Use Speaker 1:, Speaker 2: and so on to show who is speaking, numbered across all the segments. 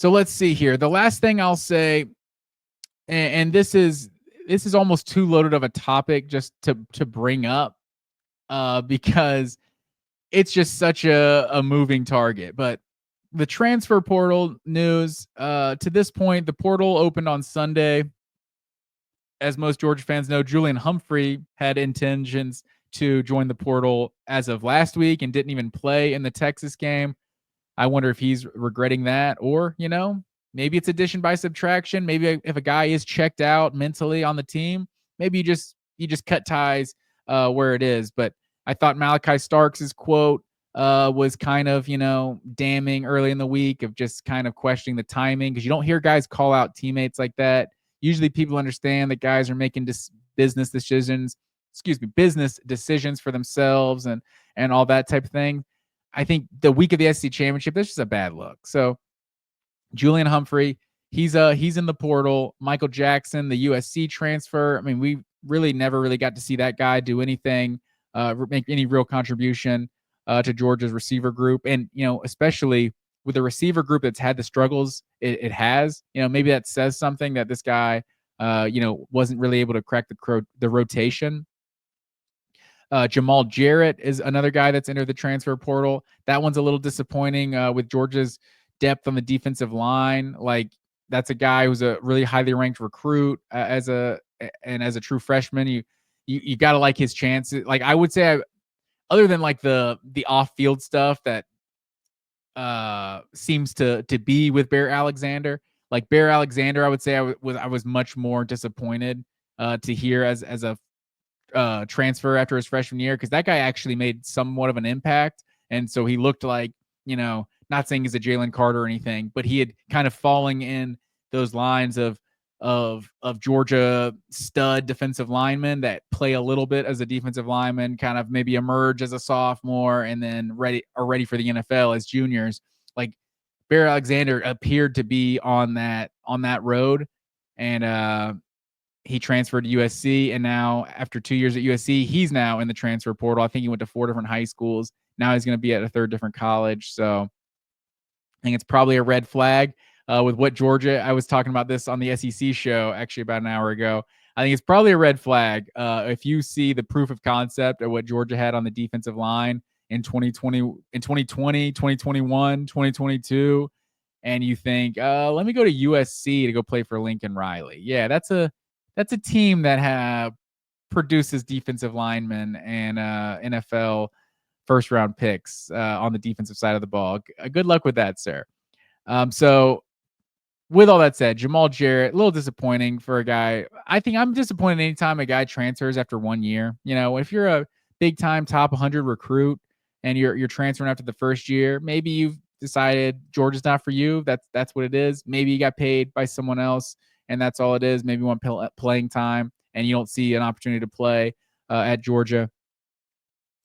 Speaker 1: So let's see here. The last thing I'll say, and this is almost too loaded of a topic just to bring up, because it's just such a moving target. But the transfer portal news, to this point, the portal opened on Sunday. As most Georgia fans know, Julian Humphrey had intentions to join the portal as of last week and didn't even play in the Texas game. I wonder if he's regretting that, or, maybe it's addition by subtraction. Maybe if a guy is checked out mentally on the team, maybe you just cut ties where it is. But I thought Malachi Starks' quote was kind of, damning early in the week, of just kind of questioning the timing, because you don't hear guys call out teammates like that. Usually people understand that guys are making business decisions, business decisions for themselves and all that type of thing. I think the week of the SEC championship, that's just a bad look. So Julian Humphrey, he's in the portal. Michael Jackson, the USC transfer. I mean, we really never really got to see that guy do anything, make any real contribution to Georgia's receiver group, and especially with a receiver group that's had the struggles it has. Maybe that says something, that this guy, wasn't really able to crack the rotation. Jamal Jarrett is another guy that's entered the transfer portal. That one's a little disappointing with Georgia's depth on the defensive line. Like, that's a guy who's a really highly ranked recruit as a true freshman. You got to like his chances. Like, I would say, other than like the off field stuff that seems to be with Bear Alexander. Like Bear Alexander, I would say I was much more disappointed to hear as a transfer after his freshman year, because that guy actually made somewhat of an impact. And so he looked like, not saying he's a Jalen Carter or anything, but he had kind of falling in those lines of Georgia stud defensive linemen that play a little bit as a defensive lineman, kind of maybe emerge as a sophomore and then are ready for the NFL as juniors. Like, Bear Alexander appeared to be on that road, and he transferred to USC, and now after 2 years at USC, he's now in the transfer portal. I think he went to 4 different high schools. Now he's going to be at a 3rd different college. So I think it's probably a red flag with what Georgia. I was talking about this on the SEC show actually about an hour ago. I think it's probably a red flag if you see the proof of concept of what Georgia had on the defensive line in 2020, 2021, 2022, and you think, let me go to USC to go play for Lincoln Riley. Yeah, that's a team that produces defensive linemen and NFL first-round picks on the defensive side of the ball. Good luck with that, sir. So with all that said, Jamal Jarrett, a little disappointing for a guy. I think I'm disappointed anytime a guy transfers after 1 year. If you're a big-time top 100 recruit and you're transferring after the first year, maybe you've decided Georgia's not for you. That's what it is. Maybe you got paid by someone else, and that's all it is. Maybe you want playing time, and you don't see an opportunity to play at Georgia.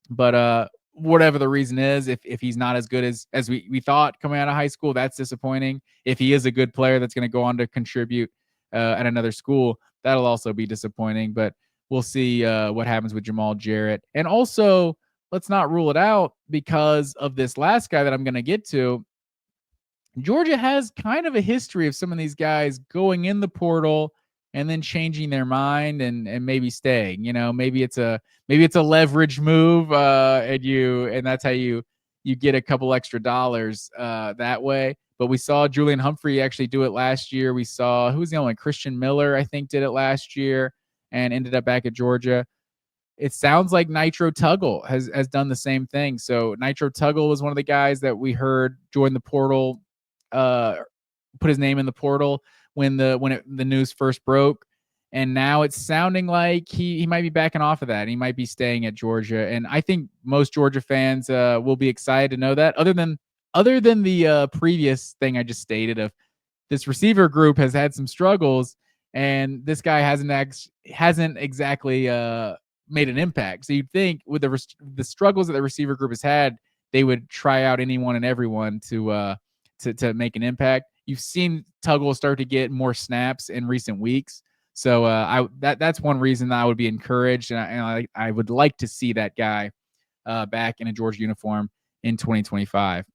Speaker 1: But whatever the reason is, if he's not as good as we thought coming out of high school, that's disappointing. If he is a good player that's going to go on to contribute at another school, that'll also be disappointing. But we'll see what happens with Jamal Jarrett. And also, let's not rule it out because of this last guy that I'm going to get to. Georgia has kind of a history of some of these guys going in the portal and then changing their mind and maybe staying. Maybe it's a leverage move, and that's how you get a couple extra dollars that way. But we saw Julian Humphrey actually do it last year. We saw, who was the only one? Christian Miller, I think, did it last year and ended up back at Georgia. It sounds like Nitro Tuggle has done the same thing. So Nitro Tuggle was one of the guys that we heard join the portal, put his name in the portal when the news first broke, and now it's sounding like he might be backing off of that. He might be staying at Georgia, and I think most Georgia fans will be excited to know that. Other than the previous thing I just stated of this receiver group has had some struggles, and this guy hasn't exactly made an impact. So you'd think with the struggles that the receiver group has had, they would try out anyone and everyone to make an impact. You've seen Tuggle start to get more snaps in recent weeks. So that's one reason that I would be encouraged, and I would like to see that guy back in a Georgia uniform in 2025.